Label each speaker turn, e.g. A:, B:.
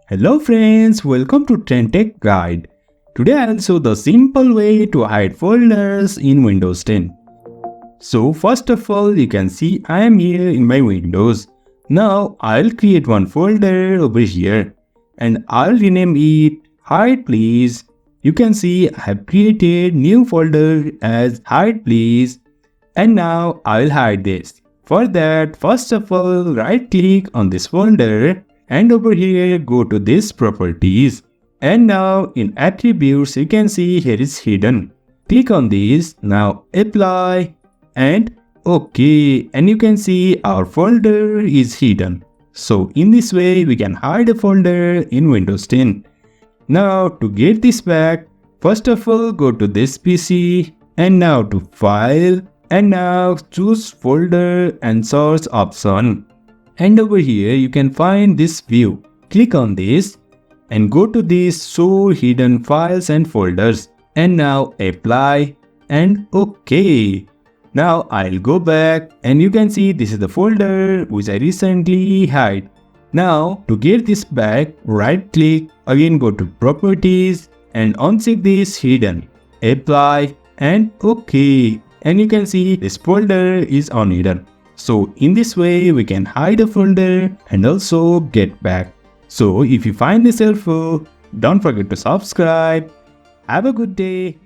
A: Hello friends, welcome to TrendTechGuide. Today I'll show the simple way to hide folders in Windows 10. So first of all, you can see I am here in my Windows. Now I'll create one folder over here and I'll rename it Hide Please. You can see I have created new folder as Hide Please and now I'll hide this. For that, first of all, right click on this folder and over here go to this properties. And now in attributes you can see here is hidden. Click on this, now apply and OK, and you can see our folder is hidden. So in this way we can hide a folder in Windows 10. Now to get this back, first of all go to this PC and now to file and now choose folder and source option. And over here you can find this view. Click on this and go to this show hidden files and folders and now apply and OK. Now I'll go back and you can see this is the folder which I recently hid. Now to get this back, right click, again go to properties and uncheck this hidden, apply and OK. And you can see this folder is unhidden. So in this way we can hide a folder and also get back. So if you find this helpful, don't forget to subscribe. Have a good day.